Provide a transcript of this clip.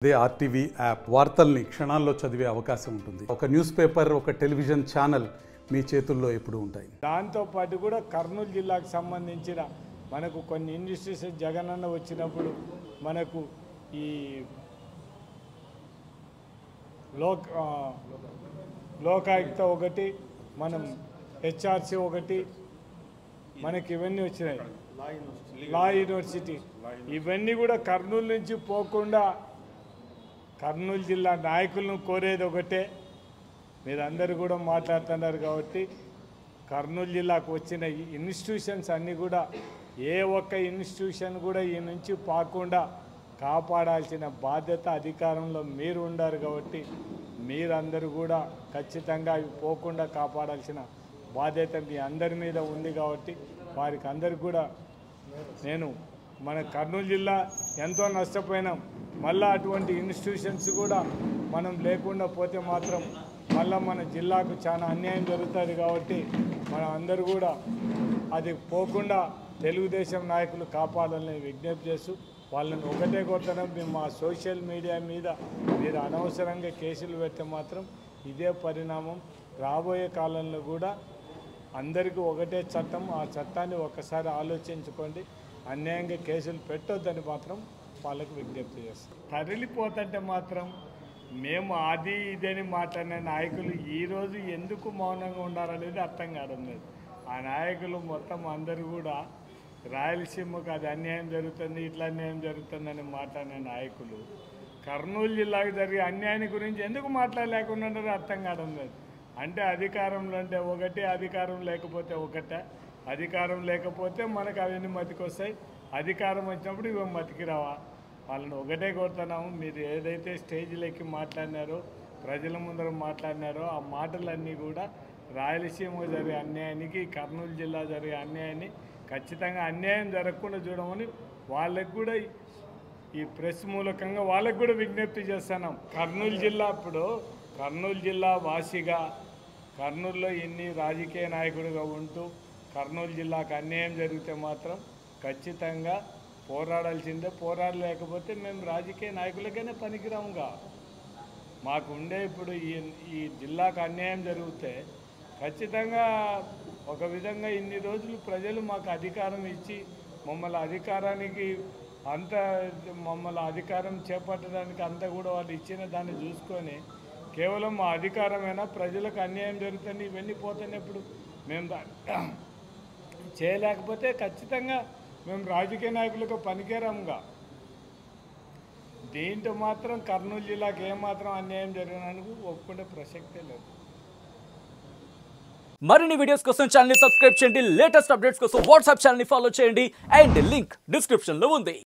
అదే RTV app వార్తల్ని క్షణాల్లో చదివే అవకాశం ఉంటుంది. ఒక న్యూస్ పేపర్, ఒక టెలివిజన్ ఛానల్ మీ చేతుల్లో ఎప్పుడూ ఉంటాయి. దాంతో పాటు కూడా కర్నూలు జిల్లాకు సంబంధించిన మనకు కొన్ని ఇండస్ట్రీస్ జగనన్న వచ్చినప్పుడు మనకు ఈ లోకాయుక్త ఒకటి, మనం హెచ్ఆర్సీ ఒకటి, మనకి ఇవన్నీ వచ్చినాయి, లా యూనివర్సిటీ, ఇవన్నీ కూడా కర్నూలు నుంచి పోకుండా కర్నూలు జిల్లా నాయకులను కోరేది ఒకటే. మీరందరూ కూడా మాట్లాడుతున్నారు కాబట్టి కర్నూలు జిల్లాకు వచ్చిన ఇన్స్టిట్యూషన్స్ అన్నీ కూడా ఏ ఒక్క ఇన్స్టిట్యూషన్ కూడా ఈ నుంచి పోకుండా కాపాడాల్సిన బాధ్యత అధికారంలో మీరు ఉండారు కాబట్టి మీరందరూ కూడా ఖచ్చితంగా అవి పోకుండా కాపాడాల్సిన బాధ్యత మీ అందరి మీద ఉంది కాబట్టి వారికి అందరికీ కూడా నేను మన కర్నూలు జిల్లా ఎంతో నష్టపోయినాం. మళ్ళీ అటువంటి ఇన్స్టిట్యూషన్స్ కూడా మనం లేకుండా పోతే మాత్రం మళ్ళీ మన జిల్లాకు చాలా అన్యాయం జరుగుతుంది కాబట్టి మనం అందరూ కూడా అది పోకుండా తెలుగుదేశం నాయకులు కాపాడాలని విజ్ఞప్తి చేస్తూ వాళ్ళని ఒకటే కొట్టడం, మేము మా సోషల్ మీడియా మీద మీరు అనవసరంగా కేసులు పెడితే మాత్రం ఇదే పరిణామం. రాబోయే కాలంలో కూడా అందరికీ ఒకటే చట్టం, ఆ చట్టాన్ని ఒకసారి ఆలోచించుకోండి. అన్యాయంగా కేసులు పెట్టొద్దని మాత్రం వాళ్ళకు విజ్ఞప్తి చేస్తాం. తరలిపోతుంటే మాత్రం మేము అది ఇదని మాట్లాడిన నాయకులు ఈరోజు ఎందుకు మౌనంగా ఉండాలనేది అర్థం కావడం లేదు. ఆ నాయకులు మొత్తం అందరూ కూడా రాయలసీమకు అది అన్యాయం జరుగుతుంది, ఇట్లా అన్యాయం జరుగుతుందని మాట్లాడిన నాయకులు కర్నూలు జిల్లాకు జరిగే అన్యాయం గురించి ఎందుకు మాట్లాడలేకుండా అర్థం కావడం లేదు. అంటే అధికారంలో అంటే ఒకటి, అధికారం లేకపోతే ఒకటే. అధికారం లేకపోతే మనకు అవన్నీ మతికి వస్తాయి, అధికారం వచ్చినప్పుడు ఇవి మతికి రావా. వాళ్ళని ఒకటే కోరుతున్నాము, మీరు ఏదైతే స్టేజ్లోకి మాట్లాడినారో, ప్రజల ముందర మాట్లాడినారో ఆ మాటలన్నీ కూడా రాయలసీమ జరిగే అన్యాయానికి, కర్నూలు జిల్లా జరిగే అన్యాయాన్ని ఖచ్చితంగా అన్యాయం జరగకుండా చూడమని వాళ్ళకు కూడా ఈ ప్రెస్ మూలకంగా వాళ్ళకు కూడా విజ్ఞప్తి చేస్తున్నాం. కర్నూలు జిల్లా ఇప్పుడు కర్నూలు జిల్లా వాసిగా కర్నూలులో ఎన్ని రాజకీయ నాయకుడిగా ఉంటూ కర్నూలు జిల్లాకు అన్యాయం జరిగితే మాత్రం ఖచ్చితంగా పోరాడాల్సిందే. పోరాడలేకపోతే మేము రాజకీయ నాయకులకైనా పనికిరాముగా. మాకు ఉండే ఇప్పుడు ఈ జిల్లాకు అన్యాయం జరిగితే ఖచ్చితంగా ఒక విధంగా ఇన్ని రోజులు ప్రజలు మాకు అధికారం ఇచ్చి మమ్మల్ని అధికారం చేపట్టడానికి అంతా కూడా వాళ్ళు ఇచ్చిన దాన్ని చూసుకొని కేవలం మా అధికారమైనా ప్రజలకు అన్యాయం జరుగుతుంది, ఇవన్నీ పోతున్నప్పుడు మేము చేయలేకపోతే ఖచ్చితంగా మేము రాజకీయ నాయకులకు పనికిరాముగా. దీంట్లో మాత్రం కర్నూలు జిల్లాకు ఏమాత్రం అన్యాయం జరిగినందుకు ఒప్పుకునే ప్రసక్తే లేదు. మరిన్ని వీడియోస్ కోసం ఛానల్ ని సబ్స్క్రైబ్ చేయండి. లేటెస్ట్ అప్డేట్స్ కోసం వాట్సాప్ ఛానల్ ని ఫాలో చేయండి. అండ్ లింక్ డిస్క్రిప్షన్ లో ఉంది.